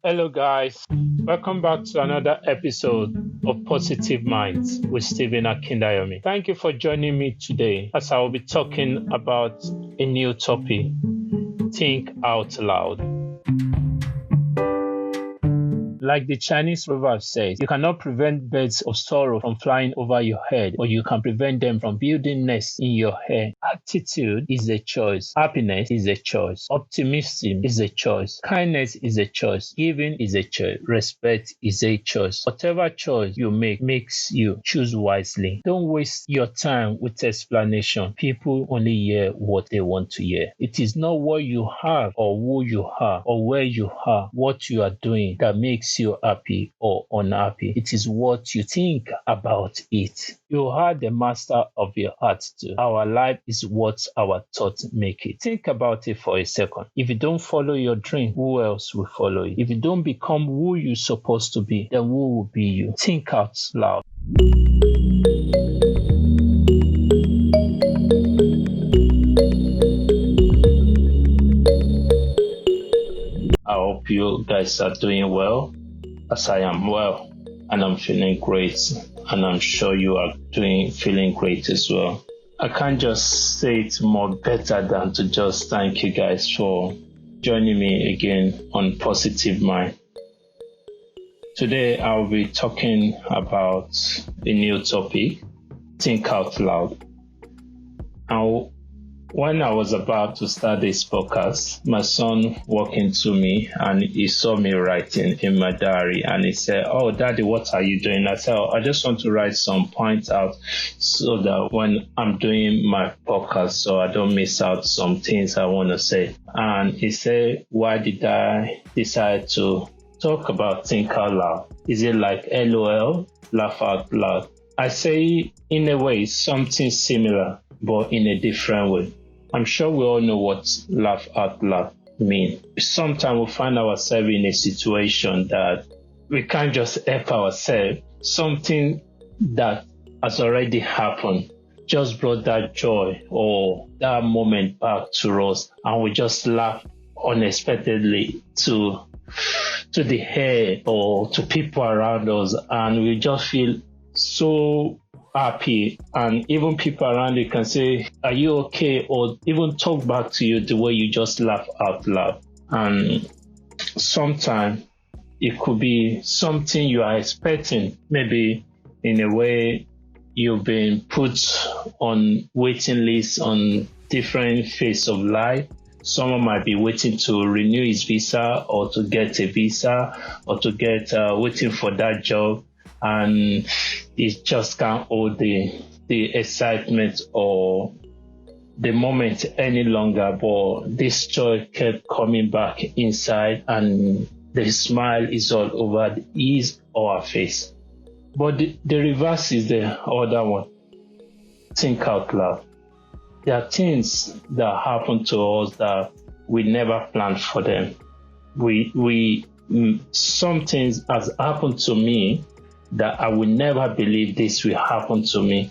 Hello, guys. Welcome back to another episode of Positive Minds with Stephen Akindayomi. Thank you for joining me today as I will be talking about a new topic: think out loud. Like the Chinese proverb says, you cannot prevent birds of sorrow from flying over your head, but you can prevent them from building nests in your hair. Attitude is a choice. Happiness is a choice. Optimism is a choice. Kindness is a choice. Giving is a choice. Respect is a choice. Whatever choice you make makes you choose wisely. Don't waste your time with explanation. People only hear what they want to hear. It is not what you have or who you are or where you are, what you are doing that makes you happy or unhappy. It is what you think about it. You are the master of your heart too. Our life is what our thoughts make it. Think about it for a second. If you don't follow your dream, who else will follow you? If you don't become who you're supposed to be, then who will be you? Think out loud. I hope you guys are doing well, as I am well, and I'm feeling great, and I'm sure you are feeling great as well. I can't just say it more better than to just thank you guys for joining me again on Positive Mind. Today I'll be talking about a new topic: think out loud. And when I was about to start this podcast, my son walked into me and he saw me writing in my diary and he said, "Oh, Daddy, what are you doing?" I said, "Oh, I just want to write some points out so that when I'm doing my podcast, so I don't miss out some things I want to say." And he said, "Why did I decide to talk about think out loud? Is it like LOL, laugh out loud?" I say, in a way, something similar, but in a different way. I'm sure we all know what laugh out loud means. Sometimes we find ourselves in a situation that we can't just help ourselves. Something that has already happened just brought that joy or that moment back to us, and we just laugh unexpectedly to the air or to people around us, and we just feel so happy, and even people around you can say, "Are you okay?" or even talk back to you the way you just laugh out loud. And sometimes it could be something you are expecting, maybe in a way you've been put on waiting lists on different phases of life. Someone might be waiting to renew his visa or to get a visa or to get waiting for that job, and it just can't hold the excitement or the moment any longer. But this joy kept coming back inside, and the smile is all over his or her face. But the reverse is the other one. Think out loud. There are things that happen to us that we never planned for them. Some things has happened to me that I would never believe this will happen to me.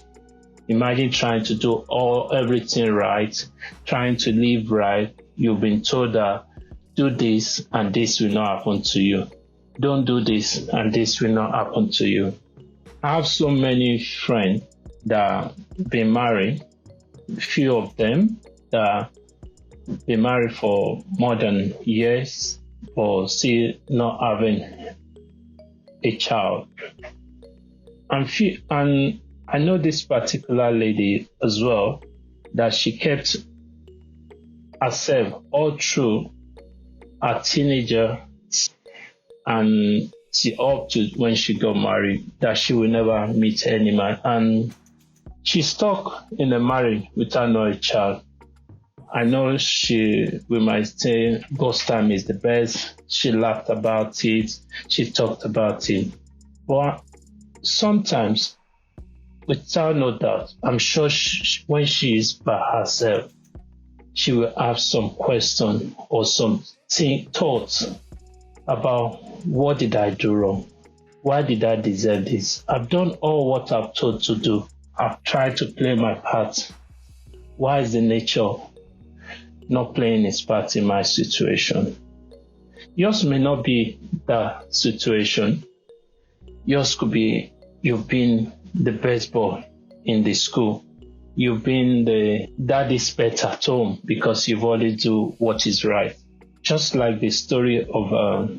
Imagine trying to do everything right, trying to live right. You've been told that do this and this will not happen to you. Don't do this and this will not happen to you. I have so many friends that been married, few of them that been married for more than years or still not having a child. And I know this particular lady as well, that she kept herself all through her teenager and up to when she got married, that she will never meet any man. And she's stuck in a marriage without no child. I know we might say ghost time is the best. She laughed about it. She talked about it. But sometimes, without no doubt, I'm sure when she is by herself, she will have some question or some thoughts about, what did I do wrong? Why did I deserve this? I've done all what I've told to do. I've tried to play my part. Why is the nature not playing its part in my situation? Yours may not be that situation. Yours could be you've been the best boy in the school. You've been the daddy's pet at home because you've always do what is right. Just like the story of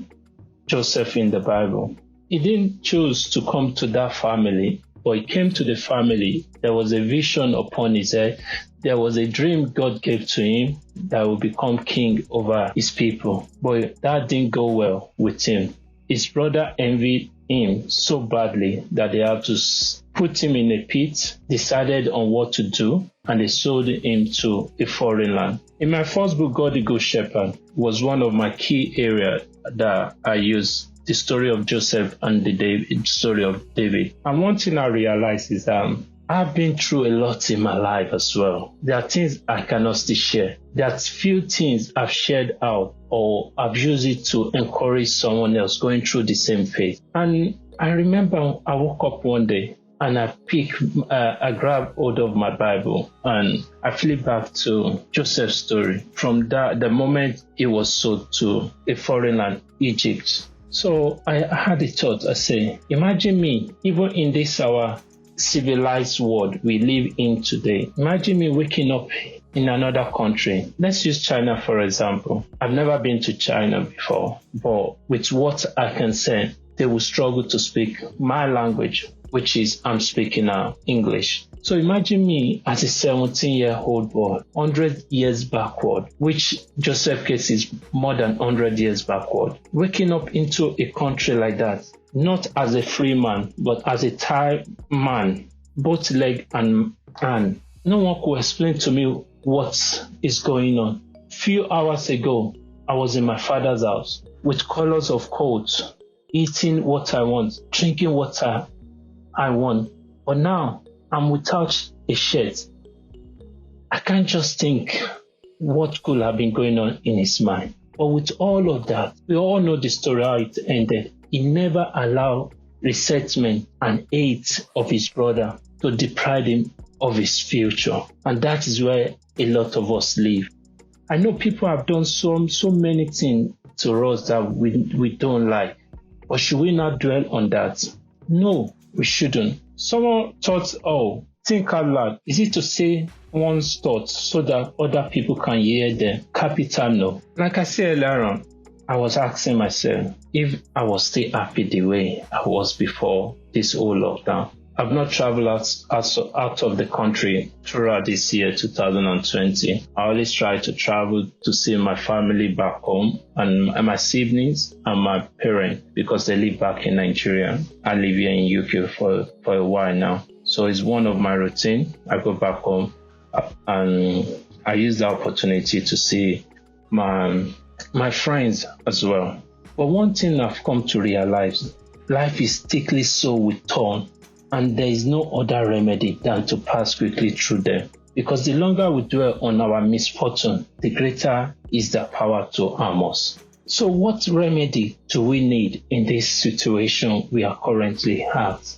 Joseph in the Bible. He didn't choose to come to that family, but he came to the family. There was a vision upon his head. There was a dream God gave to him that will become king over his people. But that didn't go well with him. His brother envied him so badly that they had to put him in a pit, decided on what to do, and they sold him to a foreign land. In my first book, God the Good Shepherd, was one of my key areas that I use the story of Joseph and the story of David. And one thing I realized is that I've been through a lot in my life as well. There are things I cannot still share. There are few things I've shared out or I've used it to encourage someone else going through the same phase. And I remember I woke up one day and I grabbed hold of my Bible and I flipped back to Joseph's story from the moment he was sold to a foreign land, Egypt. So I had a thought. I say, imagine me, even in this our civilized world we live in today. Imagine me waking up in another country. Let's use China for example. I've never been to China before, but with what I can say, they will struggle to speak my language, which is I'm speaking now, English. So imagine me as a 17-year-old boy, 100 years backward, which Joseph case is more than 100 years backward, waking up into a country like that, not as a free man, but as a tied man, both leg and hand. No one could explain to me what is going on. Few hours ago, I was in my father's house with colors of coats, eating what I want, drinking what I want. But now, I'm without a shirt. I can't just think what could have been going on in his mind. But with all of that, we all know the story how it ended. He never allowed resentment and hate of his brother to deprive him of his future. And that is where a lot of us live. I know people have done so many things to us that we don't like. But should we not dwell on that? No, we shouldn't. Someone thought, think out loud. Is it to say one's thoughts so that other people can hear them? Capital no. Like I said earlier on, I was asking myself if I was still happy the way I was before this whole lockdown. I've not traveled out of the country throughout this year, 2020. I always try to travel to see my family back home and my siblings and my parents because they live back in Nigeria. I live here in UK for a while now. So it's one of my routine. I go back home and I use the opportunity to see my friends as well. But one thing I've come to realize, life is thickly so with thorn. And there is no other remedy than to pass quickly through them. Because the longer we dwell on our misfortune, the greater is the power to harm us. So what remedy do we need in this situation we are currently at?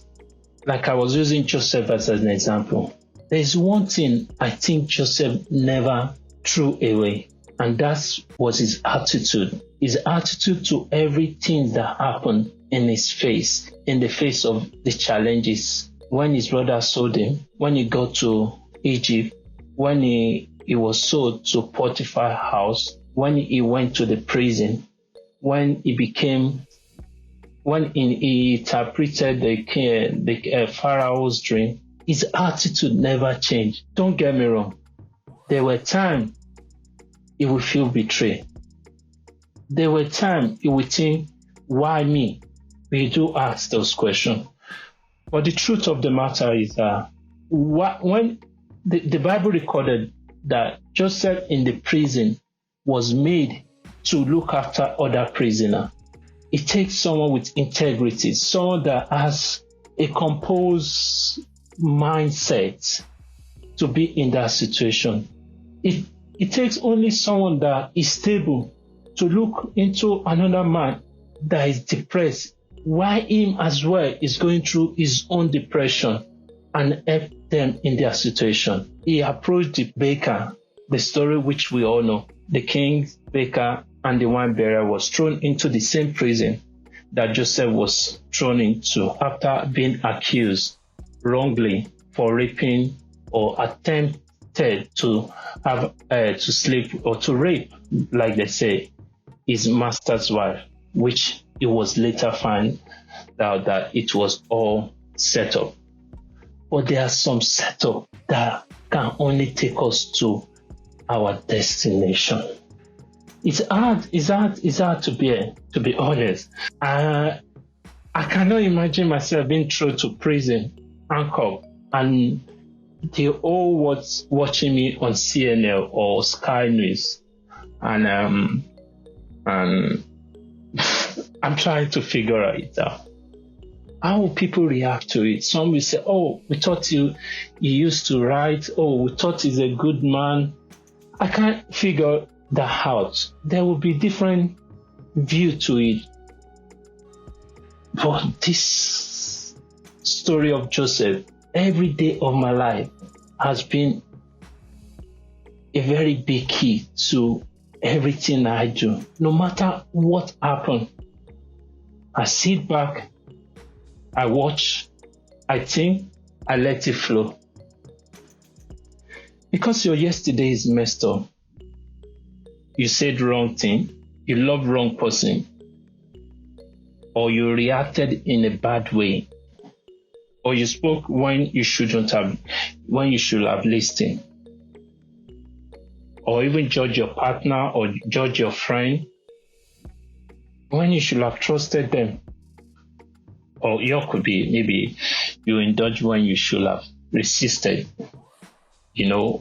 Like I was using Joseph as an example. There is one thing I think Joseph never threw away, and that was his attitude. His attitude to everything that happened in his face, in the face of the challenges. When his brother sold him, when he got to Egypt, when he was sold to Potiphar's house, when he went to the prison, when he interpreted the Pharaoh's dream, his attitude never changed. Don't get me wrong. There were times he would feel betrayed. There were times he would think, why me? We do ask those questions. But the truth of the matter is that when the Bible recorded that Joseph in the prison was made to look after other prisoners, it takes someone with integrity, someone that has a composed mindset to be in that situation. It takes only someone that is stable to look into another man that is depressed, while him as well is going through his own depression, and help them in their situation. He approached the baker, the story which we all know. The king's baker and the wine bearer was thrown into the same prison that Joseph was thrown into after being accused wrongly for raping or attempted to have to sleep or to rape, like they say, his master's wife, which it was later found out that it was all set up. But there are some setup that can only take us to our destination. It's hard to be honest. I cannot imagine myself being thrown to prison, handcuffed, and they all was watching me on CNL or Sky News, and I'm trying to figure it out. How will people react to it? Some will say, "Oh, we thought you used to write. Oh, we thought he's a good man." I can't figure that out. There will be different view to it. But this story of Joseph, every day of my life, has been a very big key to everything I do. No matter what happens, I sit back, I watch, I think, I let it flow. Because your yesterday is messed up, you said wrong thing, you loved wrong person, or you reacted in a bad way, or you spoke when you should have listened, or even judge your partner or judge your friend when you should have trusted them. Or you could be maybe you indulge when you should have resisted.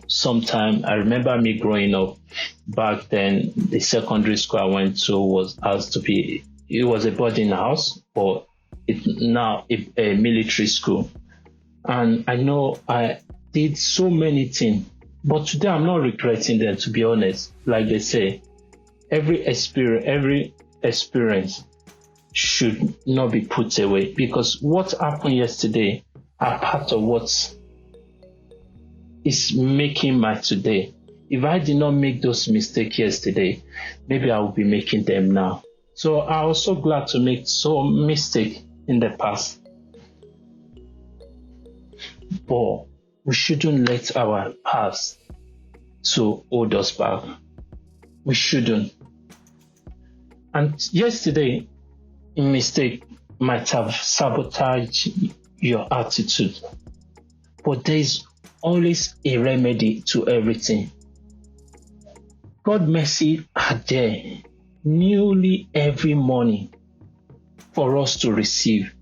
Sometime I remember me growing up back then, the secondary school I went to was a boarding house, but it's now a military school. And I know I did so many things, but today I'm not regretting them, to be honest. Like they say, every experience should not be put away, because what happened yesterday are part of what is making my today. If I did not make those mistakes yesterday, maybe I will be making them now. So I was so glad to make some mistake in the past. But we shouldn't let our past to hold us back. We shouldn't. And yesterday, a mistake might have sabotaged your attitude. But there is always a remedy to everything. God's mercy are there newly every morning for us to receive.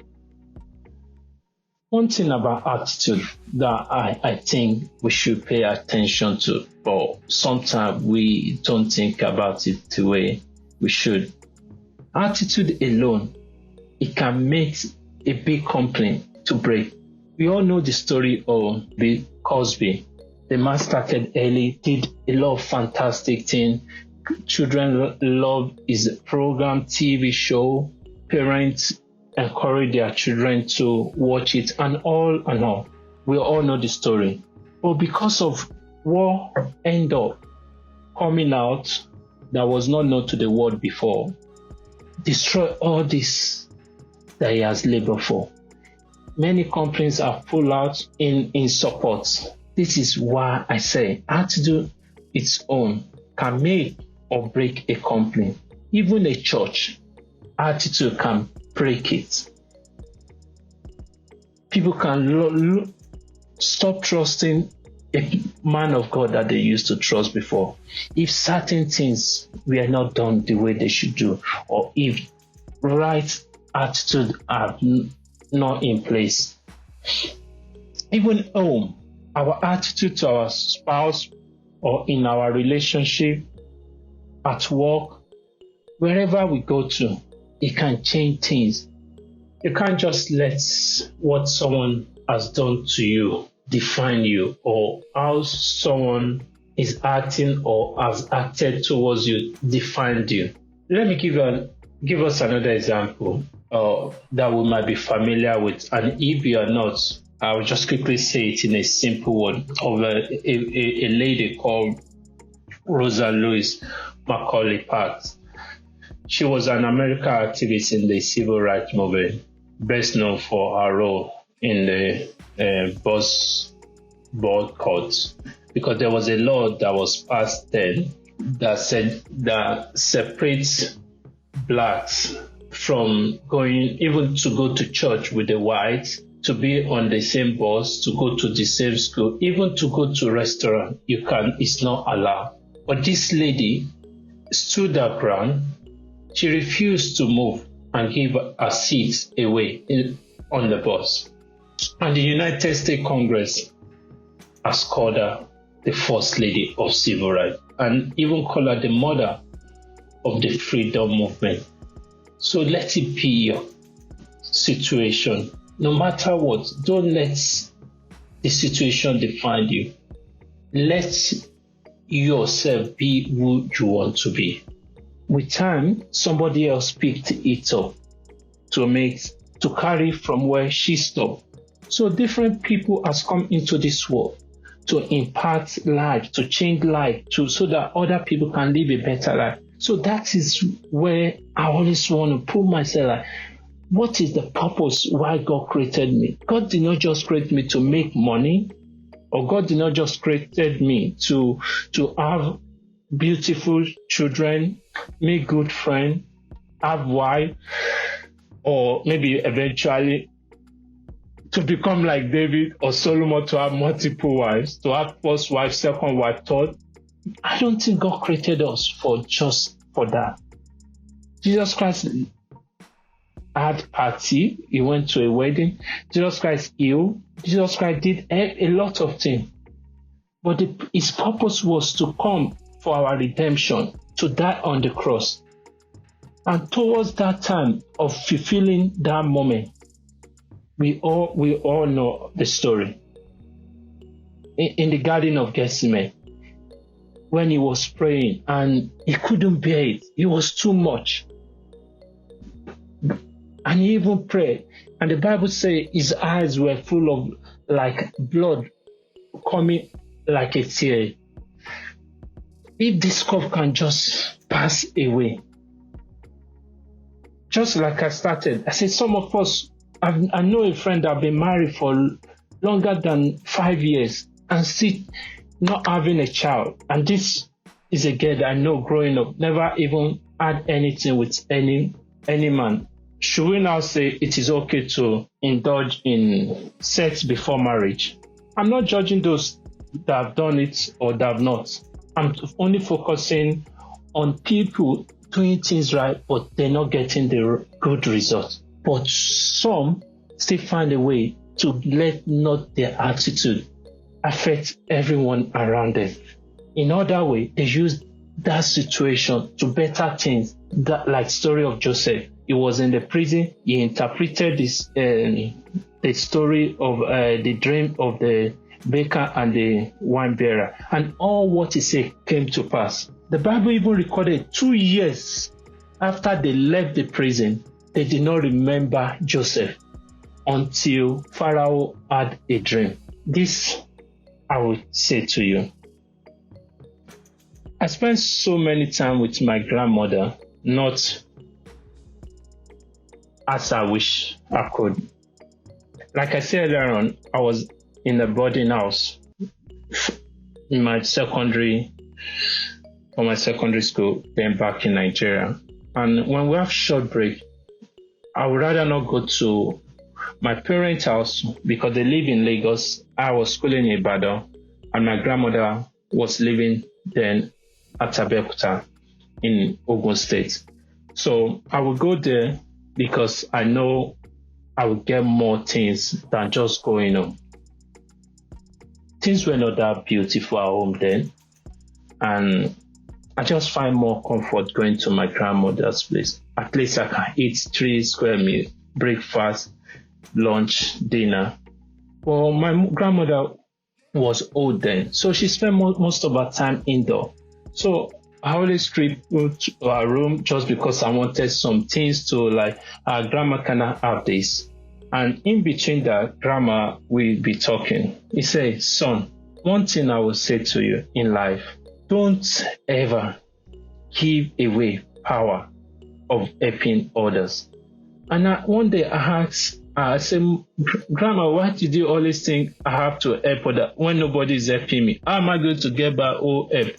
One thing about attitude that I think we should pay attention to, but sometimes we don't think about it the way we should. Attitude alone, it can make a big company to break. We all know the story of Bill Cosby. The man started early, did a lot of fantastic things. Children love his program, TV show. Parents encourage their children to watch it, and all. We all know the story. But because of what ended up coming out that was not known to the world before, destroy all this that he has labored for. Many companies are pulled out in support. This is why I say attitude its own can make or break a company. Even a church, attitude can break it. People can stop trusting a man of God that they used to trust before. If certain things were not done the way they should do, or if right attitude are not in place. Even home, our attitude to our spouse or in our relationship, at work, wherever we go to, it can change things. You can't just let what someone has done to you define you, or how someone is acting or has acted towards you define you. Let me give us another example that we might be familiar with, and if you are not, I'll just quickly say it in a simple word of a lady called Rosa Louise Macaulay Parks. She was an American activist in the civil rights movement, best known for her role in the bus boycott, because there was a law that was passed then that said that separates blacks from going even to go to church with the whites, to be on the same bus, to go to the same school, even to go to a restaurant. It's not allowed. But this lady stood her ground. She refused to move and give her seat away on the bus. And the United States Congress has called her the First Lady of Civil Rights and even called her the mother of the freedom movement. So let it be your situation. No matter what, don't let the situation define you. Let yourself be who you want to be. With time, somebody else picked it up to carry from where she stopped. So different people has come into this world to impart life, to change life, so that other people can live a better life. So that is where I always want to put myself like, what is the purpose why God created me? God did not just create me to make money, or God did not just created me to have beautiful children, make good friends, have wife, or maybe eventually to become like David or Solomon, to have multiple wives, to have first wife, second wife, third. I don't think God created us for just for that. Jesus Christ had party. He went to a wedding. Jesus Christ healed. Jesus Christ did a lot of things. But his purpose was to come for our redemption, to die on the cross. And towards that time of fulfilling that moment, we all know the story. In the Garden of Gethsemane, when he was praying and he couldn't bear it, it was too much. And he even prayed. And the Bible says his eyes were full of like blood coming like a tear. If this cup can just pass away. Just like I started, I said some of us, I know a friend that have been married for longer than 5 years and still not having a child. And this is a girl that I know growing up, never even had anything with any man. Should we now say it is okay to indulge in sex before marriage? I'm not judging those that have done it or that have not. I'm only focusing on people doing things right, but they're not getting the good results. But some still find a way to let not their attitude affect everyone around them. In other way, they use that situation to better things. That, like story of Joseph. He was in the prison. He interpreted this the story of the dream of the baker and the wine bearer, and all what he said came to pass. The Bible even recorded 2 years after they left the prison, they did not remember Joseph until Pharaoh had a dream. This I would say to you. I spent so many time with my grandmother, not as I wish I could. Like I said earlier on, I was in a boarding house in my secondary school, then back in Nigeria. And when we have short break, I would rather not go to my parents' house because they live in Lagos. I was schooling in Ibadan, and my grandmother was living then at Abeokuta in Ogun State. So I would go there because I know I would get more things than just going home. Things were not that beautiful at home then, and I just find more comfort going to my grandmother's place. At least I can eat 3 square meals, breakfast, lunch, dinner. Well, my grandmother was old then, so she spent most of her time indoor. So I always creep to her room just because I wanted some things to like, grandma, can I have this? And in between that, grandma will be talking. He says, son, one thing I will say to you in life, don't ever give away power of helping others. And one day I asked, I said, Grandma, why did you always think I have to help others when nobody is helping me? How am I going to get by all help?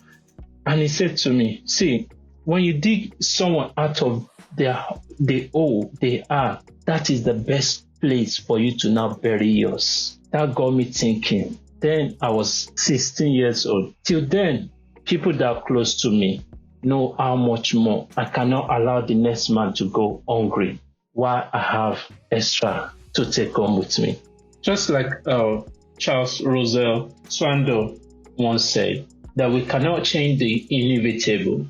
And he said to me, see, when you dig someone out of the hole they are, that is the best place for you to now bury yours. That got me thinking. Then I was 16 years old. Till then, people that are close to me know how much more I cannot allow the next man to go hungry while I have extra to take home with me. Just like Charles Rosell Swandell once said, that we cannot change the inevitable.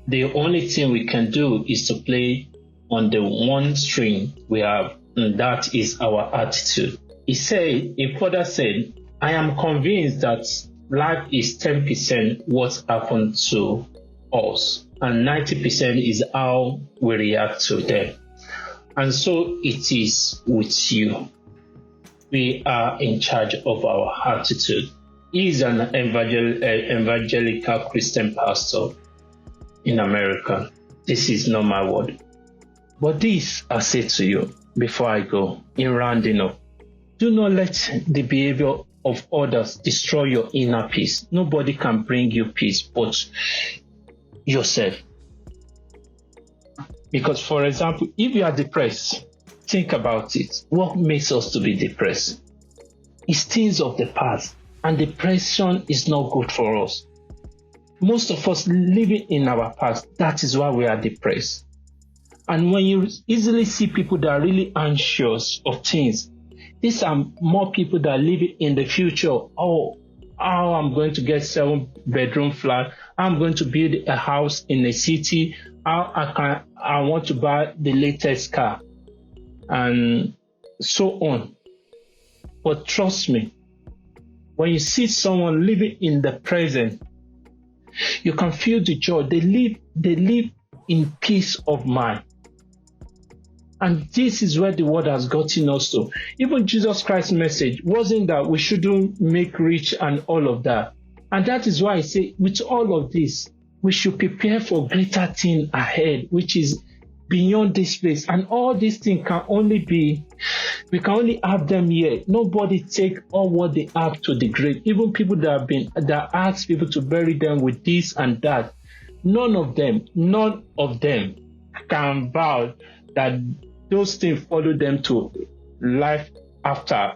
The only thing we can do is to play on the one string we have, and that is our attitude. He further said, I am convinced that life is 10% what happened to us, and 90% is how we react to them. And so it is with you. We are in charge of our attitude. He is an evangelical Christian pastor in America. This is not my word. But this I say to you before I go, in rounding up, do not let the behavior of others destroy your inner peace. Nobody can bring you peace but yourself. Because, for example, if you are depressed, think about it. What makes us to be depressed? It's things of the past. And depression is not good for us. Most of us living in our past, that is why we are depressed. And when you easily see people that are really anxious of things, these are more people that are living in the future. Oh, how I'm going to get 7-bedroom flat. I'm going to build a house in a city. How I want to buy the latest car. And so on. But trust me, when you see someone living in the present, you can feel the joy. They live in peace of mind. And this is where the word has gotten us to. Even Jesus Christ's message wasn't that we shouldn't make rich and all of that. And that is why I say, with all of this, we should prepare for greater thing ahead, which is beyond this place. And all these things we can only have them here. Nobody take all what they have to the grave. Even people that ask people to bury them with this and that. None of them can vow that those things follow them to life after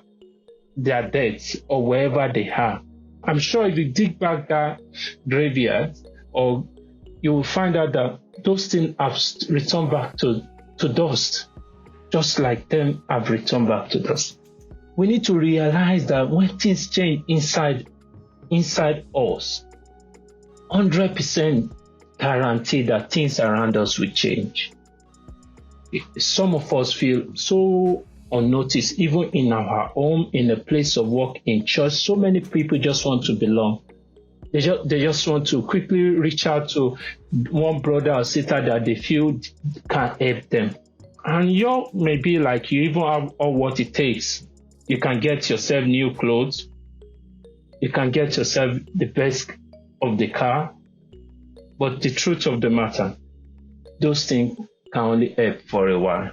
their deaths or wherever they are. I'm sure if you dig back that graveyard, or you will find out that those things have returned back to dust, just like them have returned back to dust. We need to realize that when things change inside us, 100% guarantee that things around us will change. Some of us feel so unnoticed, even in our home, in a place of work, in church. So many people just want to belong. They just want to quickly reach out to one brother or sister that they feel can help them. And you may be like, you even have all what it takes. You can get yourself new clothes. You can get yourself the best of the car. But the truth of the matter, those things can only help for a while.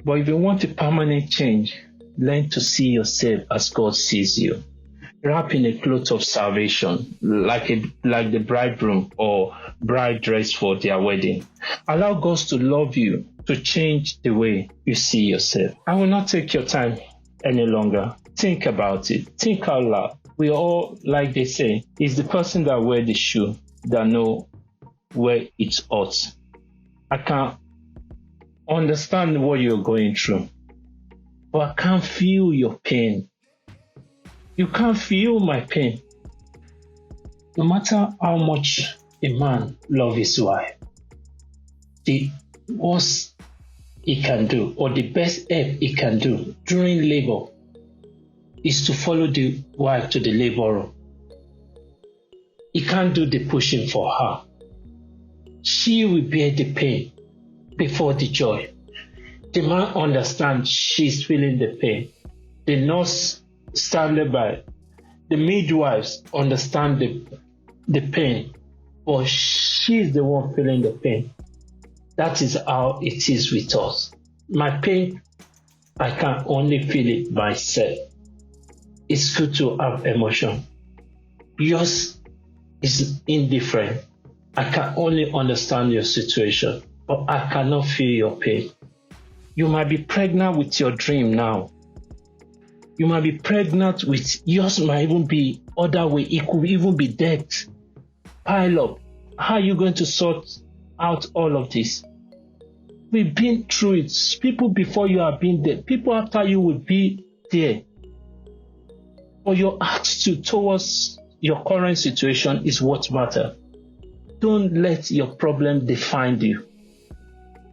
But if you want a permanent change, learn to see yourself as God sees you. Wrap in a cloth of salvation, like the bridegroom or bride dress for their wedding. Allow God to love you, to change the way you see yourself. I will not take your time any longer. Think about it. Think out loud. We all, like they say, is the person that wears the shoe that know where it's hot. I can understand what you're going through, but I can't feel your pain. You can't feel my pain. No matter how much a man loves his wife, the worst he can do, or the best help he can do during labor, is to follow the wife to the labor room. He can't do the pushing for her. She will bear the pain before the joy. The man understands she's feeling the pain. The nurse standing by, the midwives understand the pain, but she's the one feeling the pain. That is how it is with us. My pain, I can only feel it myself. It's good to have emotion. Yours is indifferent. I can only understand your situation, but I cannot feel your pain. You might be pregnant with your dream now. You might be pregnant with yours, might even be other way. It could even be debt. Pile up. How are you going to sort out all of this? We've been through it. People before you have been there. People after you will be there. But your attitude towards your current situation is what matters. Don't let your problem define you.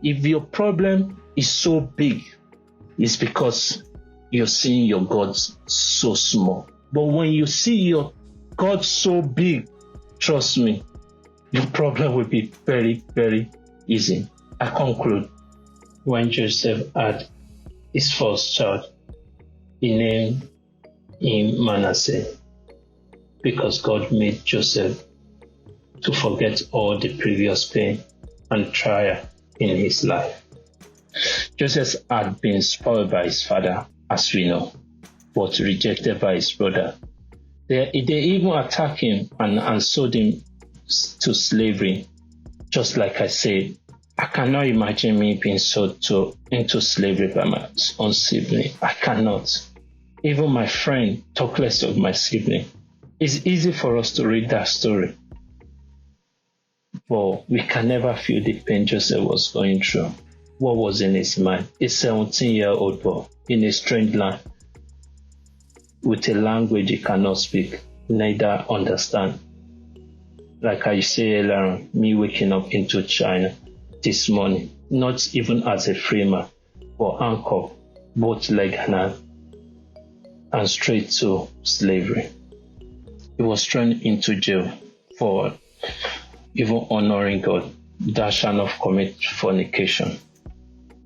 If your problem is so big, it's because you're seeing your God so small. But when you see your God so big, trust me, your problem will be very, very easy. I conclude. When Joseph had his first child, he named him Manasseh, because God made Joseph to forget all the previous pain and trial in his life. Joseph had been spoiled by his father, as we know, but rejected by his brother. They even attacked him and sold him to slavery. Just like I said, I cannot imagine me being sold into slavery by my own sibling. I cannot. Even my friend, talk less of my sibling. It's easy for us to read that story, but we can never feel the pain Joseph was going through. What was in his mind? A 17-year-old boy in a strange land with a language he cannot speak, neither understand. Like I say earlier, me waking up into China this morning, not even as a free man, but handcuffed, both leg and hand, and straight to slavery. He was thrown into jail for even honoring God. Thou shalt not commit fornication.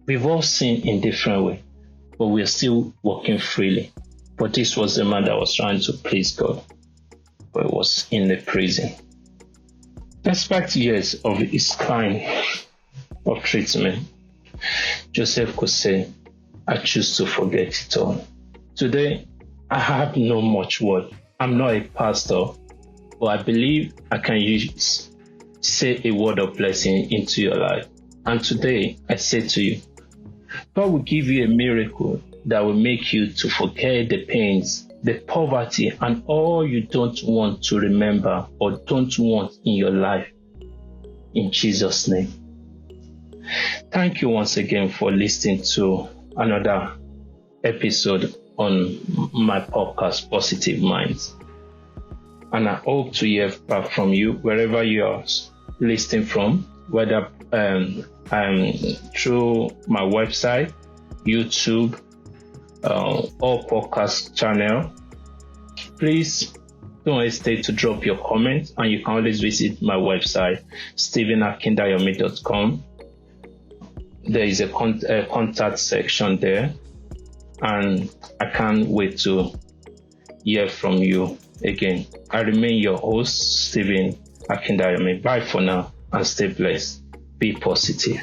We've all sinned in different ways, but we're still walking freely. But this was the man that was trying to please God, but he was in the prison. Despite years of his kind of treatment, Joseph could say, I choose to forget it all. Today, I have no much word. I'm not a pastor, but I believe I can say a word of blessing into your life. And today, I say to you, God will give you a miracle that will make you to forget the pains, the poverty, and all you don't want to remember or don't want in your life. In Jesus' name. Thank you once again for listening to another episode on my podcast, Positive Minds. And I hope to hear back from you wherever you are listening from, whether through my website, YouTube, or podcast channel. Please don't hesitate to drop your comments, and you can always visit my website, StephenAkindayomi.com. There is a contact section there, and I can't wait to hear from you again. I remain your host, Stephen Akindayomi. Bye for now, and stay blessed. Be positive.